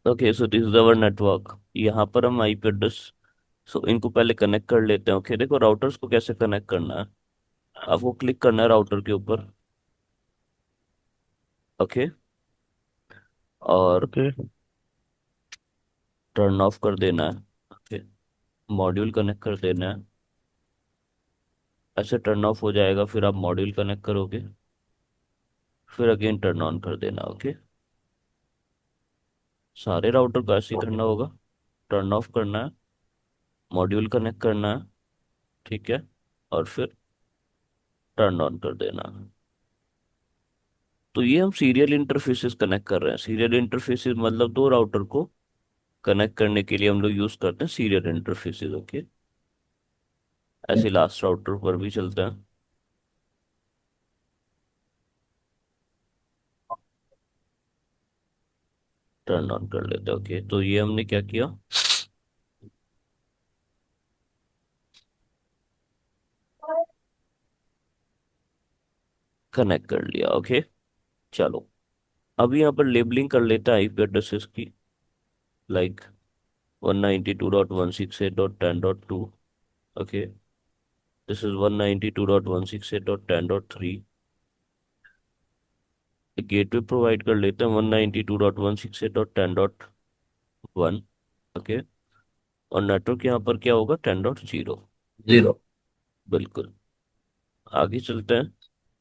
Okay, so this is our network. यहाँ पर हम आईपी एड्रेस, सो इनको पहले कनेक्ट कर लेते हैं। ओके, देखो राउटर्स को कैसे कनेक्ट करना है। आपको क्लिक करना है राउटर के ऊपर। ओके, और ओके। टर्न ऑफ कर देना है। ओके, मॉड्यूल कनेक्ट कर देना है। ऐसे टर्न ऑफ हो जाएगा, फिर आप मॉड्यूल कनेक्ट करोगे, फिर अगेन टर्न ऑन कर देना। ओके, सारे राउटर को ऐसे ही करना होगा। टर्न ऑफ करना है, मॉड्यूल कनेक्ट करना है, ठीक है, और फिर टर्न ऑन कर देना। तो ये हम सीरियल इंटरफेसेस कनेक्ट कर रहे हैं। सीरियल इंटरफेसेस मतलब दो राउटर को कनेक्ट करने के लिए हम लोग यूज करते हैं सीरियल इंटरफेसेस। ओके, ऐसे लास्ट राउटर पर भी चलते हैं। टर्न ऑन कर लेते हैं। ओके, तो ये हमने क्या किया, कनेक्ट कर लिया। ओके, चलो अभी यहाँ पर लेबलिंग कर लेते हैं आईपी एड्रेसेस की। Like 192.168.10.2। Okay, this is 192.168.10.3। Gateway provide कर लेते हैं 192.168.10.1। ओके, और नेटवर्क यहाँ पर क्या होगा, 10.0। जीरो। बिल्कुल। आगे चलते हैं।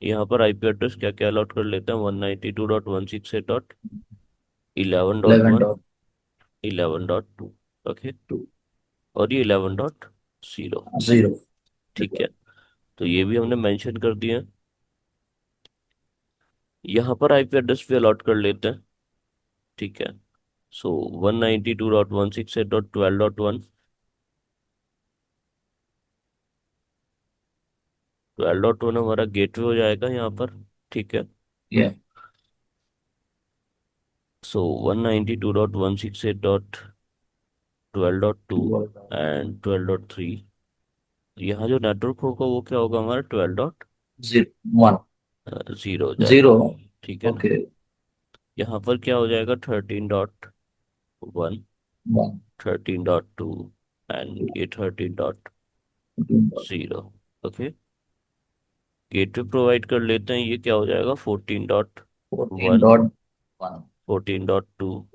यहाँ पर आईपी एड्रेस क्या क्या अलॉट कर लेते हैं, 192.168.11.1, 11.2। 11.2। ओके, और ये 11.0। जीरो। ठीक है, तो ये भी हमने मेंशन कर दिया। यहाँ पर आईपी एड्रेस भी अलॉट कर लेते हैं। ठीक है, सो 192.168.12.1। 12.1 हमारा गेटवे हो जाएगा यहाँ पर। ठीक है, ये सो 192.168.12.2 एंड 12.3। यहाँ जो नेटवर्क होगा वो क्या होगा, हमारा जीरो। वन। 12.0 हो जीरो। जाएगा। ठीक है ना। ओके। यहाँ पर क्या हो जाएगा, 13.1, वन। 13.2 एंड ये 13.0। ओके, गेटवे प्रोवाइड कर लेते हैं, ये क्या हो जाएगा, 14 14.1, डॉट वन। 14.2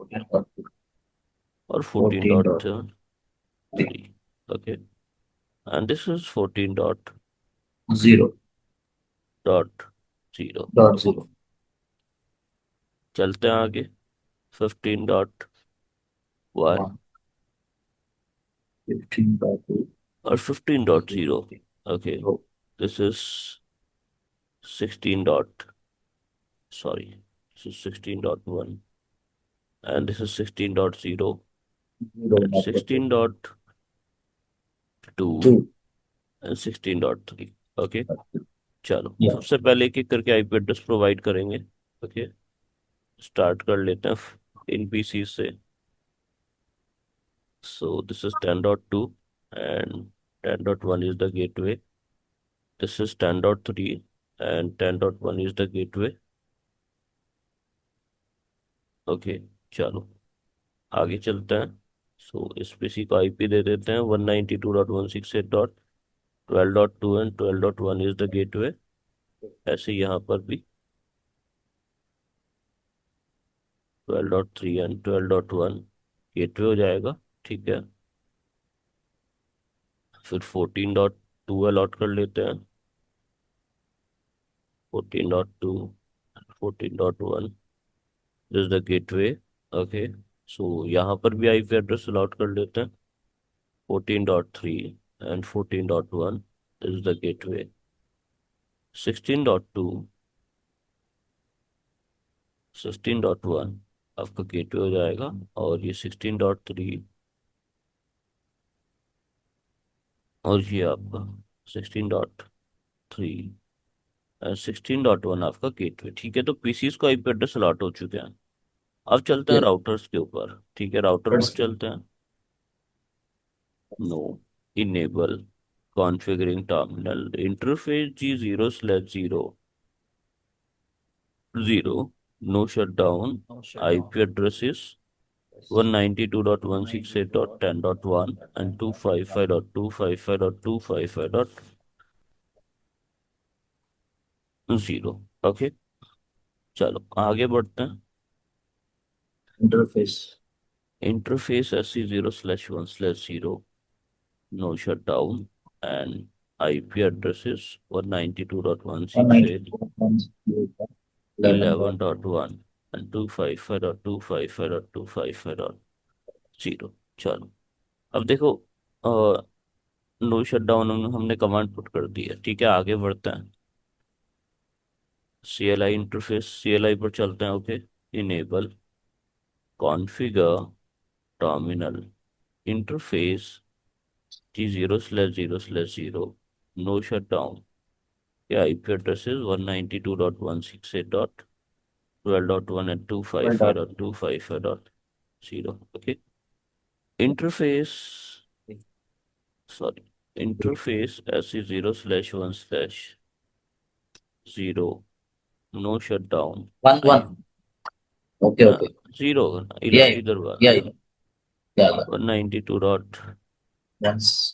और 14 dot 14.3। Okay, and this is 14.0। Zero. Dot zero. चलते हैं आगे, 15.1 वन। 15.2। और 15.0। Okay, this is 16 dot, sorry, this is 16.1 and this is 16.0 zero and network. 16.2 two. And 16.3। ओके, चलो सबसे पहले एक एक करके आईपी एड्रेस प्रोवाइड करेंगे। ओके, स्टार्ट कर लेते हैं इन पीसी से। So this is 10.2 and 10.1 is the gateway. This is 10.3 and 10.1 is the gateway. Okay, चलो आगे चलते हैं। सो इस पीसी को आईपी दे देते हैं 192.168.12.2 एंड 12.1 इज द गेटवे। ऐसे यहाँ पर भी 12.3 एंड 12.1 गेटवे हो जाएगा। ठीक है, फिर 14.2 अलॉट कर लेते हैं। 14.2, 14.1 दिस द गेटवे। ओके, सो यहाँ पर भी आईपी एड्रेस अलॉट कर लेते हैं, 14.3 एंड 14.1 इज द गेटवे। 16.2, 16.1 आपका गेटवे हो जाएगा, और ये 16.3 और ये आपका 16.3 एंड 16.1 आपका गेटवे। ठीक है, तो पीसीस को आईपी एड्रेस अलॉट हो चुके हैं। अब चलते हैं ये राउटर्स के ऊपर। ठीक है, राउटर पर चलते हैं। No, enable configuring terminal interface G0/0, 0, no shut down, IP addresses 192.168.10.1 and 255.255.255.0. Okay, चलो आगे बढ़ते हैं। Interface interface SC0/1/0, no shutdown, and IP addresses 192.168, 192.168.11. 11.1 and 255.255.255.0। चलो अब देखो, नो शटडाउन हमने कमांड पुट कर दी है, ठीक है, आगे बढ़ते हैं। CLI इंटरफेस, CLI पर चलते हैं। Okay, enable configure terminal interface G0/0/0, no shutdown. Yeah, IP address is 192.168.12.1 and 255.255.0. Okay. Interface, sorry, interface SE0/1/0, no shutdown. One I, one. Okay, uh, okay. zero, Yeah, yeah, either one. yeah, yeah. Yeah. 192.168.11.2 That's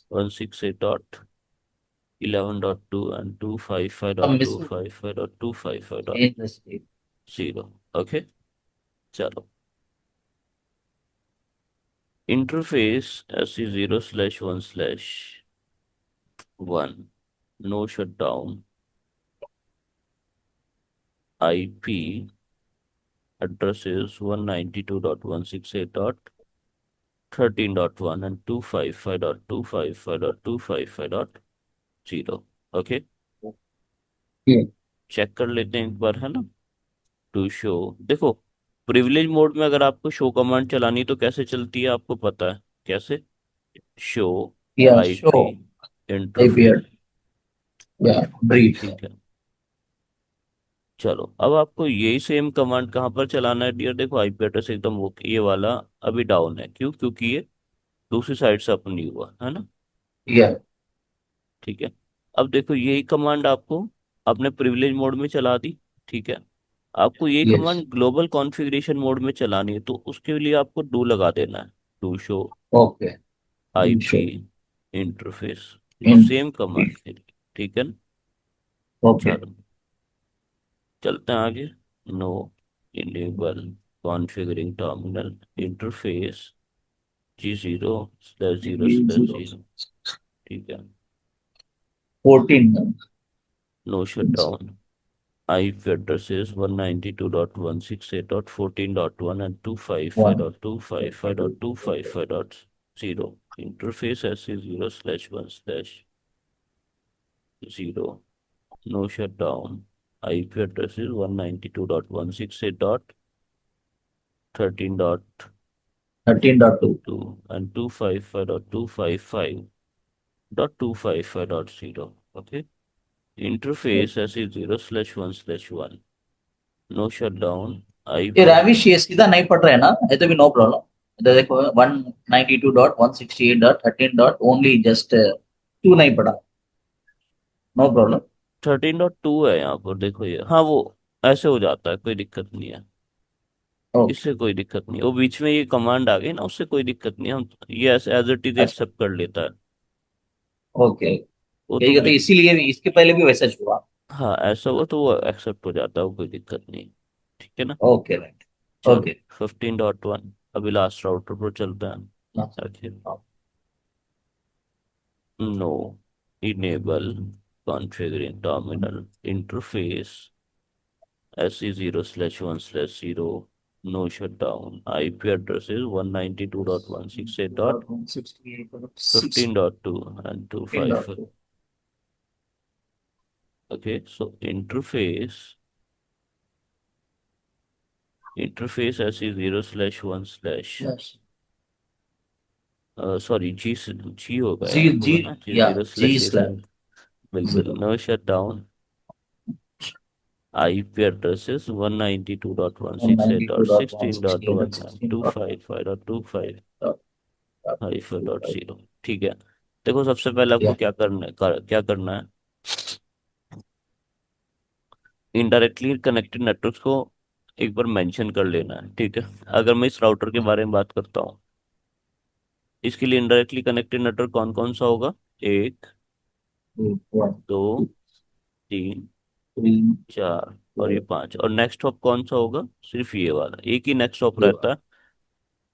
and some missing 255.255.255.0. change the state. Okay. चलो, interface SE0/1/1, no shutdown. IP address is 192.168.13.1 and 255.255.255.0। Okay, Yeah. Check कर लेते हैं एक बार, है ना। To show, देखो, privilege mode में अगर आपको शो कमांड चलानी तो कैसे चलती है आपको पता है कैसे। Show Yeah, IP show interface, API. Yeah, brief. ठीक है। चलो अब आपको यही सेम कमांड कहाँ पर चलाना है डियर, देखो आईपी एड्रेस एकदम वो ये वाला अभी डाउन है, क्यों, क्योंकि ये दूसरी साइड से अपन नहीं हुआ है ना। Yeah. ठीक है, अब देखो यही कमांड आपको अपने प्रिविलेज मोड में चला दी, ठीक है। आपको यही Yes. Command global configuration mode में चलानी है, तो उसके लिए आपको डू लगा देना है, do show Okay. Do IP show. Interface, In same command के लिए, ठीक है ना। okay. चलो चलते हैं आगे। No, enable configuring terminal interface G0/0/0, ठीक है, 14. No shutdown. IP addresses 192.168.14.1 and One. 255.255.255.0. Interface SE0/1/0, no shutdown. IP address is 192.168.13.2 13.2. and 255.255.255.0. Okay. Interface SE0/1/1, no shutdown. ये IP रैविश ये सीधा नहीं पढ़ रहा है ना, ये तो भी नो प्रॉब्लम। इधर देखो 192.168.13. ओनली जस्ट टू नहीं पढ़ा, नो प्रॉब्लम। 13.2 है यहाँ पर, देखो ये, हाँ वो ऐसे हो जाता है, कोई दिक्कत नहीं है। ओके। इससे कोई दिक्कत नहीं, वो बीच में ये कमांड आ गई ना, उससे कोई दिक्कत नहीं, हम ये ऐसे एज इट इज अच्छा। एक्सेप्ट कर लेता है। ओके, वो तो यही कहते इसीलिए भी इसके पहले भी वैसा हुआ। हाँ ऐसा हुआ तो वो एक्सेप्ट हो जाता है, वो कोई दिक्कत नहीं, ठीक है ना। Okay right. चलो ओके। 15.1, अभी लास्ट राउटर पर चलते हैं आखिर। No, enable configuring terminal interface SE0/1/0, no shutdown. IP address is 192.168.15.2 and 25. 15.2. Okay, so interface SE0/1/ Yes. Sorry G होगा G यार, होगा G ना G yeah, zero G slash slab बिल्कुल, 0. No shut down. IP address is .192.168.16. 192.168.16.1 and 255.255.0, ठीक है। देखो सबसे पहले आपको Yeah. क्या करना है, क्या करना है, इनडायरेक्टली कनेक्टेड नेटवर्क्स को एक बार मेंशन कर लेना है, ठीक है। अगर मैं इस राउटर के बारे में बात करता हूँ, इसके लिए इनडायरेक्टली कनेक्टेड नेटवर्क कौन कौन सा होगा? एक, वन, दो, टू, तीन, थ्री, चार, और ये फोर। पांच। और नेक्स्ट हॉप कौन सा होगा? सिर्फ ये वाला, एक ही नेक्स्ट हॉप ये रहता है।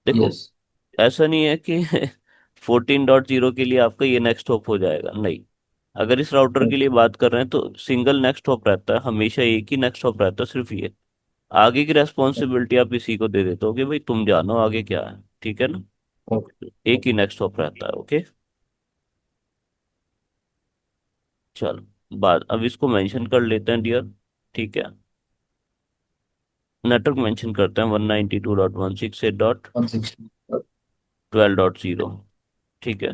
देखो, यस। ऐसा नहीं है कि 14.0 के लिए आपका ये नेक्स्ट हॉप हो जाएगा, नहीं। अगर इस राउटर के लिए बात कर रहे हैं तो सिंगल नेक्स्ट हॉप रहता है हमेशा, एक ही नेक्स्ट हॉप रहता है, सिर्फ ये। आगे की रेस्पॉन्सिबिलिटी आप इसी को दे देते हो कि भाई तुम जानो आगे क्या है, ठीक है ना। ओके। एक ही नेक्स्ट हॉप रहता है, ओके। चलो, बात अब इसको मेंशन कर लेते हैं डियर, ठीक है। नेटवर्क मेंशन करते हैं 192.168.12.0, 160। ठीक है।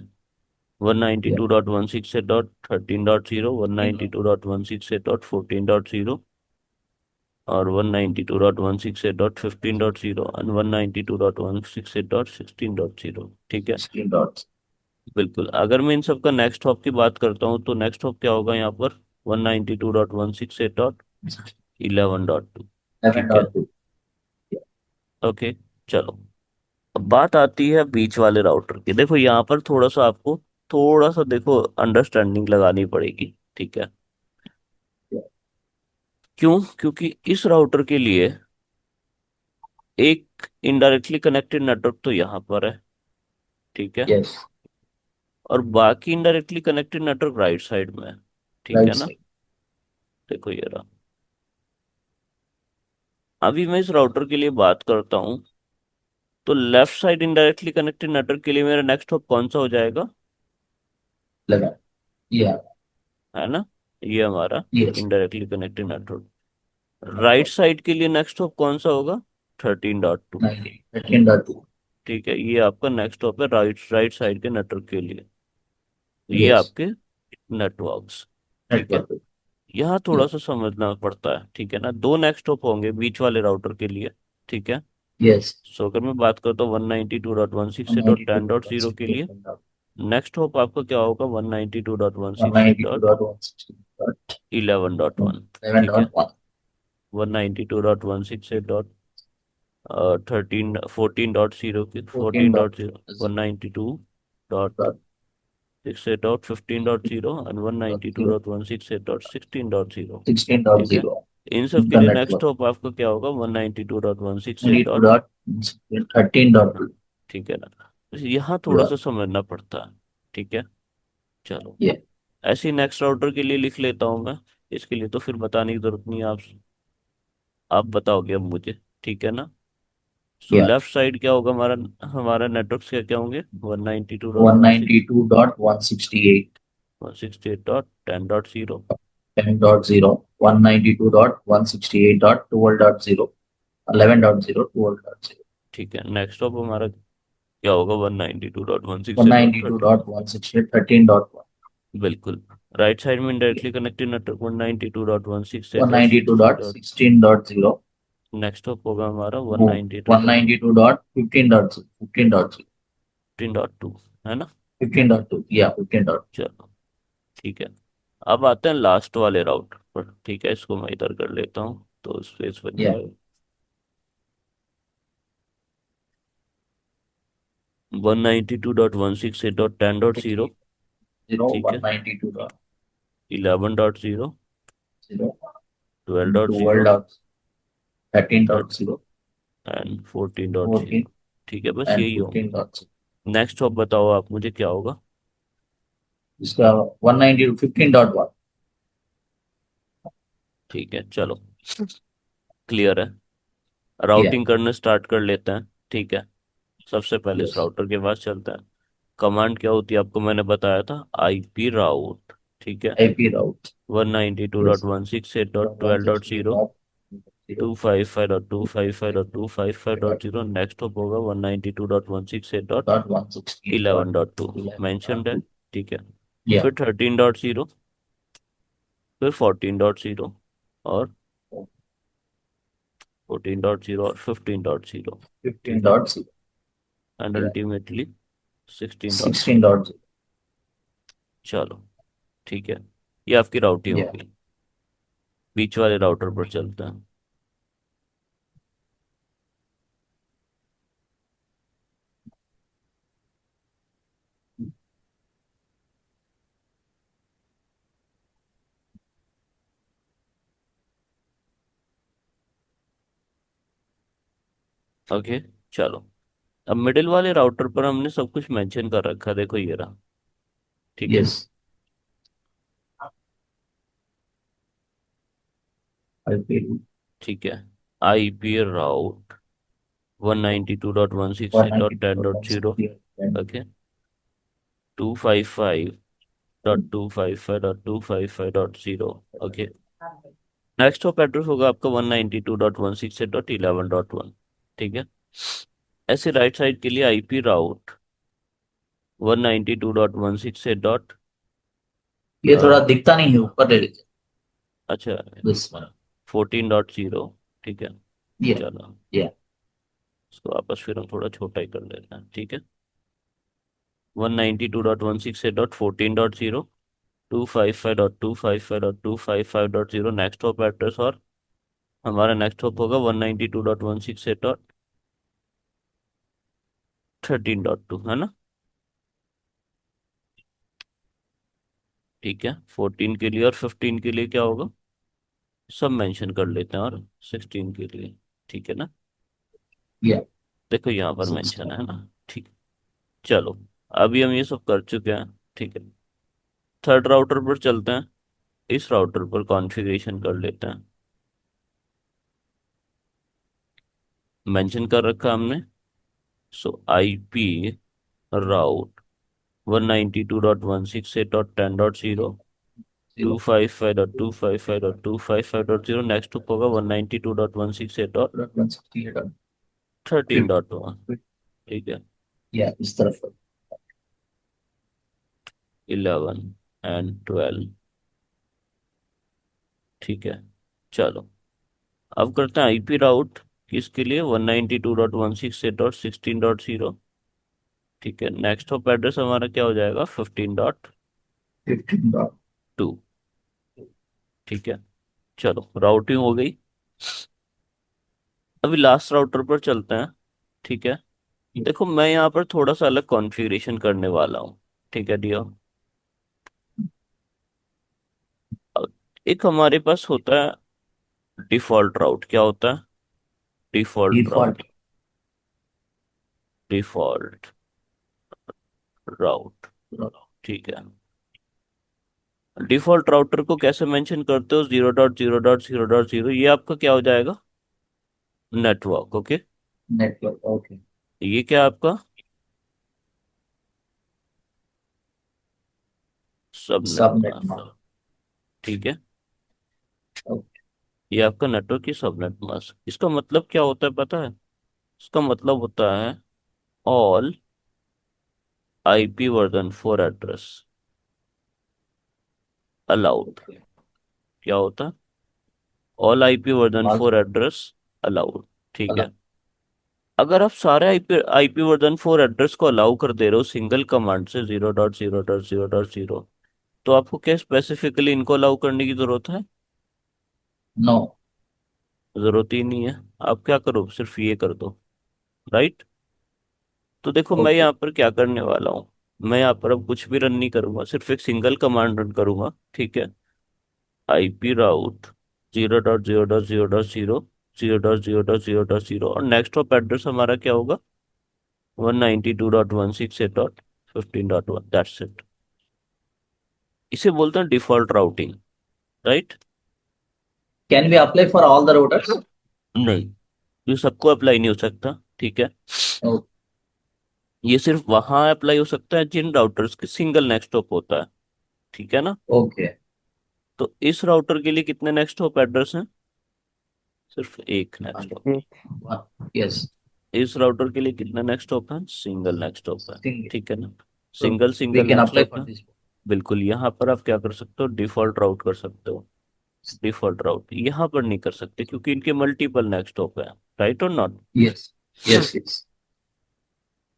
192.168.13.0, 192.168.14.0, और 192.168.15.0 और 192.168.16.0, ठीक है। 16 डॉट्स। बिल्कुल, अगर मैं इन सब का नेक्स्ट हॉप की बात करता हूँ तो नेक्स्ट हॉप क्या होगा यहाँ पर? 192.168.11.2, 11 ठीक है। डॉट 2। ओके, चलो। अब बात आती है बीच वाले राउटर की। देखो यहाँ पर थोड़ा सा आपको, थोड़ा सा देखो अंडरस्टैंडिंग लगानी पड़ेगी, ठीक है। क्यों? क्योंकि इस राउटर के लिए एक इनडायरेक्टली कनेक्टेड नेटवर्क तो यहाँ पर है, ठीक है। यस। और बाकी indirectly connected network right side में है, ठीक है राइट ना। साइड। देखो ये रहा। अभी मैं इस राउटर के लिए बात करता हूँ तो left side indirectly connected network के लिए मेरा नेक्स्ट हॉप कौन सा हो जाएगा? लगा। या। है ना, ये हमारा yes. Indirectly connected network. Right side के लिए नेक्स्ट हॉप कौन सा होगा? 13.2, 19, 13 डॉट 2। ठीक है। ये आपका नेक्स्ट हॉप है राइट राइट साइड के नेटवर्क के लिए। ये यस। आपके नेटवर्क्स, ठीक है। नेटवर्क। यहाँ या। थोड़ा सा समझना पड़ता है, ठीक है ना। दो नेक्स्ट हॉप होंगे बीच वाले राउटर के लिए, ठीक है। यस। सो अगर मैं बात करता हूँ 192.168.10.0 के लिए, 192.168. नेक्स्ट हॉप आपका क्या होगा? 192.168.11.1, 192.168 dot ठीक है। 11.1. 192.168 13 14.0 की 14 dot 14.0, 192 six eight dot fifteen dot zero and one ninety two 0. Dot one six eight dot sixteen dot zero, ठीक है। 16.0. इन सब के लिए Internet नेक्स्ट work. हॉप आपका क्या होगा? 192.168 92 डॉट, dot 13.2. ठीक है ना। तो यहाँ थोड़ा Yeah. सा समझना पड़ता है, ठीक है। चलो, Yeah. ऐसे नेक्स्ट राउटर के लिए लिख लेता हूँ मैं। इसके लिए तो फिर बताने की जरूरत नहीं है, आप बताओगे अब मुझे, ठीक है ना। सो Yeah. लेफ्ट साइड क्या होगा हमारा? हमारा नेटवर्क क्या क्या होंगे? 192.168, 192.168. 168.10.0, 10.0. 192.168.12.0. 11.0. 12.0. ठीक है। नेक्स्ट ऑफ हमारा क्या होगा? 192.168.13, 192.168. 13.1. बिल्कुल। राइट साइड में directly connected network 192.168.16. 192.16.0. Next of होगा हमारा वो 192.15.0. 15.0. 192.15.2, है ना। 15.2. या 15. चलो, ठीक है। अब आते हैं लास्ट वाले राउटर पर, ठीक है। इसको मैं इधर कर लेता हूँ तो स्पेस बन या जाएगा। 192.168.10.0, 0. ठीक है। 192.0. 11.0, 12.0 13.0. एंड 14.0, 14 ठीक है। बस and यही होंगे। 15.0. नेक्स्ट आप बताओ आप मुझे क्या होगा? इसका 190 15.1. ठीक है, चलो, क्लियर है। या। राउटिंग करने स्टार्ट कर लेते हैं, ठीक है। सबसे पहले इस यस। राउटर के पास चलते हैं। कमांड क्या होती है आपको मैंने बताया था, आईपी राउट, ठीक है। IP route. One ninety two yes. Dot one six eight dot twelve dot zero 168.0. 255.255.255.0। Next hop होगा 192.168 dot 168 dot 11.2, 11 मैंशनड है, .2. ठीक है। या फिर 13.0, फिर 14.0, और 14.0 और 15.0, 15 ठीक है। dot 0. एंड या अल्टीमेटली 16.0। 16 dot 0. चलो, ठीक है। ये आपकी राउटिंग या होगी। बीच वाले राउटर पर चलते हैं। ओके, चलो। अब मिडिल वाले राउटर पर हमने सब कुछ मेंशन कर रखा है, देखो ये रहा। ठीक है। यस। आईपी ठीक है। IP route one ninety two dot one six one eight ninety dot ten two dot one zero sixty okay, 255.255.255.0। Okay. Next hop address होगा आपका 192.168.11.1। ठीक है। ऐसे राइट साइड के लिए आईपी राउट 192.168 ये थोड़ा दिखता नहीं है, ऊपर ले लीजिए। अच्छा, दिस वन। 14.0। ठीक है। या चलो, या इसको वापस फिर हम थोड़ा छोटा ही कर लेते हैं। ठीक है। 192.168.14.0, 255.255.255.0 नेक्स्ट हॉप एड्रेस, और हमारा नेक्स्ट हॉप होगा 192.168.13.2, है ना। ठीक है। 14 के लिए और 15 के लिए क्या होगा, सब मेंशन कर लेते हैं, और 16 के लिए। ठीक है ना। या देखो यहाँ पर मेंशन सिक्सटीन। है ना। ठीक। चलो, अभी हम ये सब कर चुके हैं। ठीक है। थर्ड राउटर पर चलते हैं। इस राउटर पर कॉन्फ़िगरेशन कर लेते हैं। मेंशन कर रखा हमने। So I P route 192.168.10.0, zero 255.255.255.0 next होगा 192.168.13.1। One sixty eight. फिफ्थ। ठीक है। या इस तरफ। 11 एंड 12। ठीक है। चलो, अब करते हैं आईपी राउट किसके लिए, 192.168.16.0। ठीक है। नेक्स्ट हॉप एड्रेस हमारा क्या हो जाएगा, 15.2। 15 ठीक है। चलो, राउटिंग हो गई। अभी लास्ट राउटर पर चलते हैं। ठीक है। देखो, मैं यहाँ पर थोड़ा सा अलग कॉन्फ़िगरेशन करने वाला हूँ। ठीक है डियर। एक हमारे पास होता है डिफॉल्ट राउट, क्या होता है, डिफॉल्ट डिफॉल्ट। राउट, डिफॉल्ट राउट। ठीक है। डिफॉल्ट राउटर को कैसे मेंशन करते हो, 0.0.0.0, ये आपका क्या हो जाएगा, नेटवर्क। ओके। नेटवर्क। ओके। ये क्या आपका, सबनेट सबनेट मास्क। मास्क। ठीक है। ओके। ये आपका नेटवर्क की सबनेट मास्क, इसका मतलब क्या होता है पता है, इसका मतलब होता है all IP version 4 address allowed. क्या होता है, all IP version all 4 address allowed. ठीक है। अलग। अगर आप सारे आईपी आईपी वर्जन 4 एड्रेस को अलाउ कर दे रहे हो सिंगल कमांड से, 0.0.0.0, तो आपको क्या स्पेसिफिकली इनको अलाउ करने की जरूरत है, नो। जरूरत ही नहीं है। आप क्या करो, सिर्फ ये कर दो। राइट। तो देखो, मैं ओके। यहाँ पर क्या करने वाला हूँ, मैं यहाँ पर अब कुछ भी रन नहीं करूंगा, सिर्फ एक सिंगल कमांड रन करूंगा। ठीक है। आईपी राउट 0.0.0.0, 0.0.0.0, और नेक्स्ट हॉप एड्रेस हमारा क्या होगा, 192.168.15.1। That's it. इसे बोलते हैं default routing. Right. Can be apply for all the routers? नहीं, ये सबको अप्लाई नहीं हो सकता। ठीक है। ये सिर्फ वहां अप्लाई हो सकता है जिन राउटर्स के सिंगल नेक्स्ट हॉप होता है। ठीक है ना। ओके। तो इस राउटर के लिए कितने नेक्स्ट हॉप एड्रेस हैं, सिर्फ एक नेक्स्ट हॉप। यस। इस राउटर के लिए कितने नेक्स्ट हॉप हैं, सिंगल नेक्स्ट हॉप है। सिंगल। ठीक है ना। So single we single can next apply hop for है। this. बिल्कुल, यहाँ पर आप क्या कर सकते हो, डिफॉल्ट राउट कर सकते हो। डिफॉल्ट राउट यहाँ पर नहीं कर सकते क्योंकि इनके मल्टीपल नेक्स्ट हॉप है। राइट और not. Yes. Yes. Yes.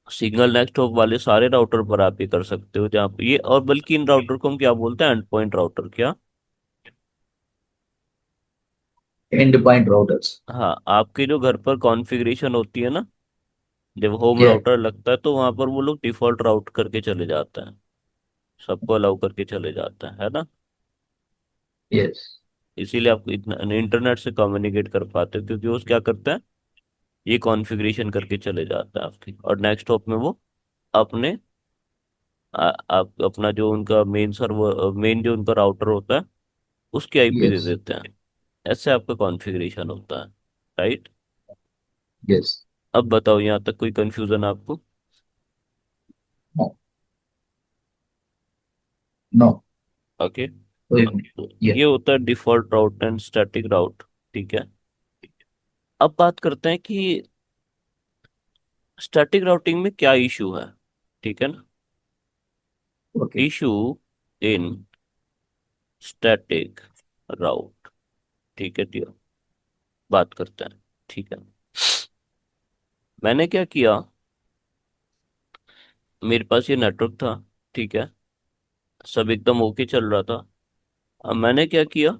Single next hop वाले सारे राउटर पर आप ये कर सकते हो जहाँ ये, और बल्कि इन राउटर को हम क्या बोलते हैं, एंड पॉइंट राउटर। क्या, Endpoint routers. हाँ, आपके जो घर पर कॉन्फ़िगरेशन होती है ना, जब होम Yeah. राउटर लगता है तो वहां पर वो लोग डिफॉल्ट राउट करके चले जाते हैं, सबको अलाउ करके चले जाते हैं, है ना। Yes. इसीलिए आप इतना इंटरनेट से कम्युनिकेट कर पाते हो, क्योंकि वो क्या करते हैं, ये कॉन्फ़िगरेशन करके चले जाता है आपकी, और नेक्स्ट हॉप में वो अपने आप अपना जो उनका मेन सर्वर, मेन जो उनका राउटर होता है उसकी आईपी दे Yes. देते हैं। ऐसे आपका कॉन्फ़िगरेशन होता है, राइट। Yes. अब बताओ, यहाँ तक कोई कंफ्यूजन आपको? No. No. ओके। तो Yeah. ये होता है डिफॉल्ट राउट एंड स्टैटिक राउट, ठीक है। अब बात करते हैं कि स्टैटिक राउटिंग में क्या इशू है, ठीक है ना। Okay. इशू इन स्टैटिक राउट, ठीक है डियर, बात करते हैं, ठीक है। मैंने क्या किया, मेरे पास ये नेटवर्क था, ठीक है, सब एकदम ओके चल रहा था। अब मैंने क्या किया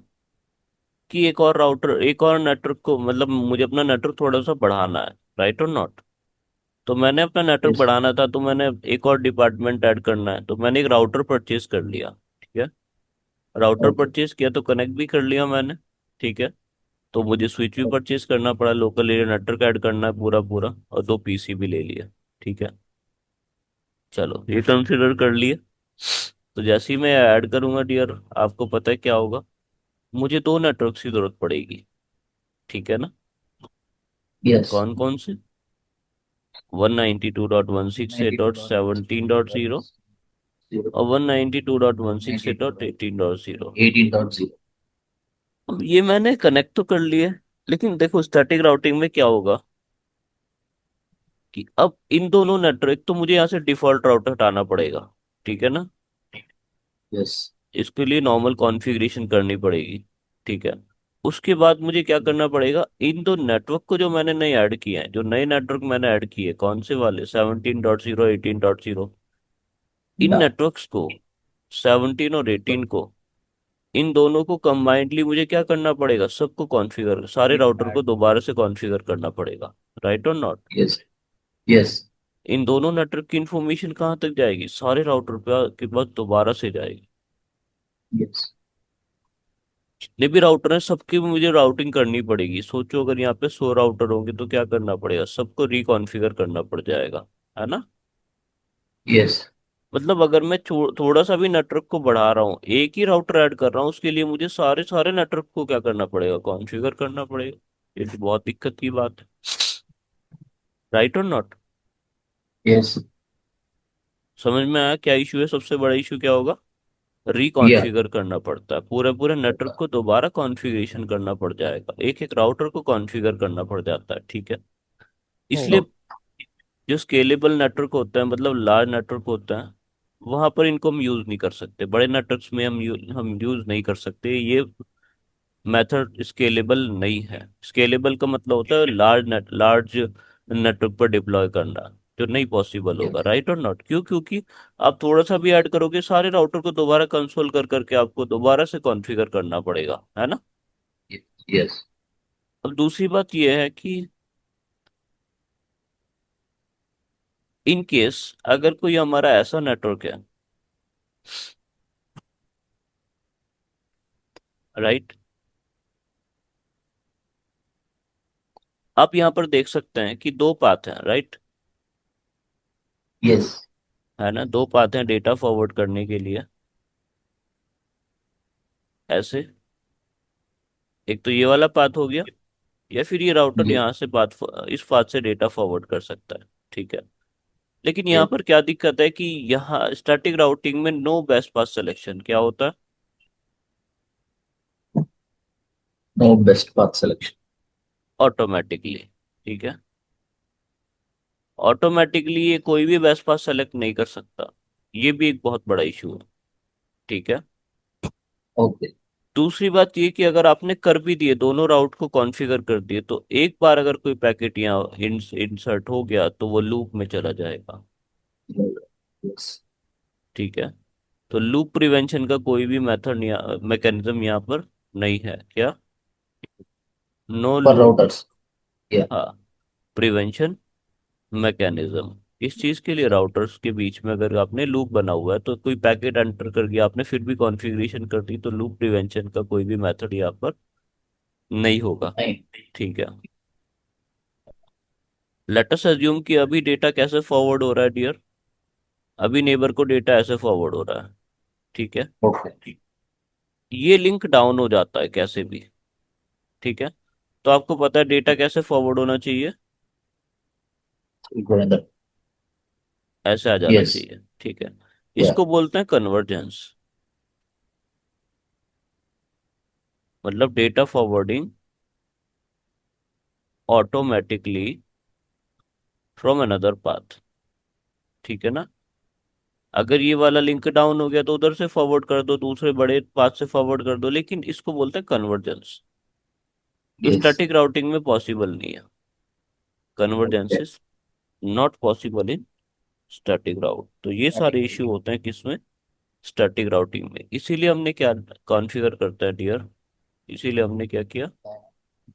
कि एक और राउटर, एक और नेटवर्क को, मतलब मुझे अपना नेटवर्क थोड़ा सा बढ़ाना है, राइट और नॉट। तो मैंने अपना नेटवर्क Yes. बढ़ाना था, तो मैंने एक और डिपार्टमेंट ऐड करना है, तो मैंने एक राउटर परचेज कर लिया, ठीक है। Router Okay. परचेज किया तो कनेक्ट भी कर लिया मैंने, ठीक है। तो मुझे स्विच भी परचेज करना पड़ा, लोकल एरिया नेटवर्क ऐड करना है पूरा पूरा, और दो पीसी भी ले लिया, ठीक है। चलो ये कंसिडर कर लिए। तो जैसे ही मैं ऐड करूंगा डियर, आपको पता है क्या होगा, मुझे दो नेटवर्क की जरूरत पड़ेगी, ठीक है ना। Yes. कौन कौन से? 192.168.17.0 और 192.168.18.0। 18.0. अब ये मैंने कनेक्ट तो कर लिए, लेकिन देखो स्टैटिक राउटिंग में क्या होगा कि अब इन दोनों नेटवर्क, तो मुझे यहाँ से डिफॉल्ट राउटर हटाना पड़ेगा, ठीक है ना। Yes. इसके लिए नॉर्मल कॉन्फ़िगरेशन करनी पड़ेगी, ठीक है। उसके बाद मुझे क्या करना पड़ेगा, इन दो नेटवर्क को जो मैंने नए ऐड किए हैं, जो नए नेटवर्क मैंने ऐड किए, कौन से वाले, 17.0, 18.0, इन Yeah. नेटवर्क्स को, 17 और 18 को, इन दोनों को कंबाइंडली मुझे क्या करना पड़ेगा, सबको कॉन्फ़िगर, सारे राउटर को दोबारा से कॉन्फ़िगर करना पड़ेगा, राइट और नॉट। Yes. Yes. इन दोनों नेटवर्क की इंफॉर्मेशन कहाँ तक जाएगी, सारे राउटर पे के बाद दोबारा से जाएगी। Yes. जितने भी राउटर हैं सबकी मुझे राउटिंग करनी पड़ेगी। सोचो अगर यहाँ पे 100 राउटर होंगे तो क्या करना पड़ेगा, सबको रिकॉन्फ़िगर करना पड़ जाएगा, है ना। Yes. मतलब अगर मैं थोड़ा सा भी नेटवर्क को बढ़ा रहा हूँ, एक ही राउटर ऐड कर रहा हूँ, उसके लिए मुझे सारे सारे नेटवर्क को क्या करना पड़ेगा, कॉन्फ़िगर करना पड़ेगा। ये तो बहुत दिक्कत की बात है, राइट और नॉट। Yes. समझ में आया क्या इशू है, सबसे बड़ा इशू क्या होगा, Yeah. रिकॉन्फ़िगर करना पड़ता है, पूरे पूरे नेटवर्क को दोबारा कॉन्फ़िगरेशन करना पड़ जाएगा, एक एक राउटर को कॉन्फ़िगर करना पड़ जाता है, ठीक है। इसलिए Oh. जो स्केलेबल नेटवर्क होता है, मतलब लार्ज नेटवर्क होता है, वहां पर इनको हम यूज नहीं कर सकते, बड़े नेटवर्क्स में हम यूज नहीं कर सकते, ये मेथड स्केलेबल नहीं है। स्केलेबल का मतलब होता है लार्ज नेटवर्क पर डिप्लॉय करना, जो नहीं पॉसिबल होगा, Yes. राइट और नॉट। क्यों? क्योंकि आप थोड़ा सा भी ऐड करोगे, सारे राउटर को दोबारा कंसोल कर करके आपको दोबारा से कॉन्फ़िगर करना पड़ेगा, है ना। Yes. अब दूसरी बात यह है कि इन केस अगर कोई हमारा ऐसा नेटवर्क है, राइट, आप यहाँ पर देख सकते हैं कि दो पाथ हैं, राइट, Yes. है ना, दो पाथ हैं डेटा फॉरवर्ड करने के लिए, ऐसे। एक तो ये वाला पाथ हो गया, या फिर ये राउटर Yes. यहाँ से इस पाथ से डेटा फॉरवर्ड कर सकता है, ठीक है। लेकिन यहाँ Yes. पर क्या दिक्कत है कि यहाँ स्टैटिक राउटिंग में नो बेस्ट पाथ सिलेक्शन क्या होता है, No best path selection. Automatically, ठीक है। ऑटोमेटिकली ये कोई भी बेस्ट पाथ सेलेक्ट नहीं कर सकता, ये भी एक बहुत बड़ा इशू है, ठीक है। Okay. दूसरी बात ये कि अगर आपने कर भी दिए, दोनों राउट को कॉन्फ़िगर कर दिए, तो एक बार अगर कोई पैकेट यहाँ इंसर्ट हो गया तो वो लूप में चला जाएगा, Yes. ठीक है। तो लूप प्रिवेंशन का कोई भी मेथड, मैकेनिज्म यहाँ पर नहीं है, क्या, no For loop, routers. Yeah. हाँ, प्रिवेंशन मैकेनिज्म। इस चीज के लिए राउटर्स के बीच में अगर आपने लूप बना हुआ है, तो कोई पैकेट एंटर कर गया आपने, फिर भी कॉन्फ़िगरेशन कर दी, तो लूप प्रिवेंशन का कोई भी मेथड यहाँ पर नहीं होगा, Fine. ठीक है। लेट अस अज्यूम कि अभी डेटा कैसे फॉरवर्ड हो रहा है डियर। अभी नेबर को डेटा ऐसे फॉरवर्ड हो रहा है, ठीक है। ओके। ये लिंक डाउन हो जाता है कैसे भी, ठीक है। तो आपको पता है डेटा कैसे फॉरवर्ड होना चाहिए, ब्रदर। ऐसे आ जाना यस। चाहिए, ठीक है। या। इसको बोलते हैं कन्वर्जेंस, मतलब data forwarding automatically from another path, ठीक है ना। अगर ये वाला लिंक डाउन हो गया तो उधर से फॉरवर्ड कर दो, दूसरे बड़े पाथ से फॉरवर्ड कर दो, लेकिन इसको बोलते हैं कन्वर्जेंस, जो यस। स्टैटिक राउटिंग में पॉसिबल नहीं है। Convergence okay. Is not possible in static route. तो ये सारे इश्यू होते हैं किसमें, स्टैटिक राउटिंग में। इसीलिए हमने क्या कॉन्फ़िगर करता है डियर, इसीलिए हमने क्या किया,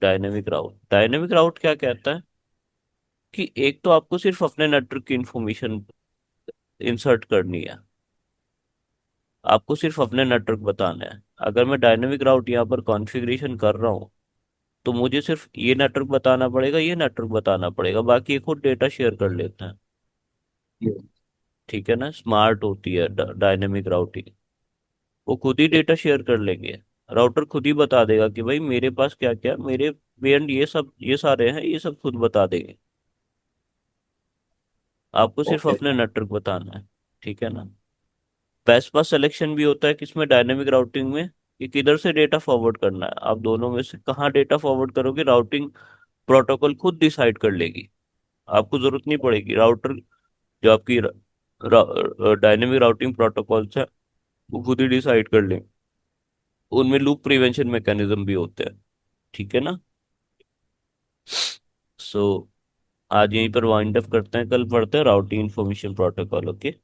डायनेमिक राउट। डायनेमिक राउट क्या कहता है कि एक तो आपको सिर्फ अपने नेटवर्क की इंफॉर्मेशन इंसर्ट करनी है, आपको सिर्फ अपने नेटवर्क बताना है। अगर मैं डायनेमिक राउट यहाँ पर कॉन्फ़िगरेशन कर रहा हूँ तो मुझे सिर्फ ये नेटवर्क बताना पड़ेगा, ये नेटवर्क बताना पड़ेगा, बाकी ये खुद डेटा शेयर कर लेते हैं, ठीक है ना। स्मार्ट होती है डायनेमिक राउटिंग, वो खुद ही डेटा शेयर कर लेंगे। राउटर खुद ही बता देगा कि भाई मेरे पास क्या क्या, मेरे बेंड ये सब, ये सारे हैं, ये सब खुद बता देंगे। आपको सिर्फ ओके। अपने नेटवर्क बताना है, ठीक है ना। बेस्ट पास सिलेक्शन भी होता है किसमें, डायनेमिक राउटिंग में, कि किधर से डेटा फॉरवर्ड करना है। आप दोनों में से कहाँ डेटा फॉरवर्ड करोगे, राउटिंग प्रोटोकॉल खुद डिसाइड कर लेगी, आपको जरूरत नहीं पड़ेगी। राउटर जो आपकी डायनेमिक राउटिंग प्रोटोकॉल्स है वो खुद ही डिसाइड कर लें। उनमें लूप प्रिवेंशन मैकेनिज्म भी होते हैं, ठीक है ना। सो आज यहीं पर वाइंड अप करते हैं, कल पढ़ते हैं राउटिंग इंफॉर्मेशन प्रोटोकॉल, ओके।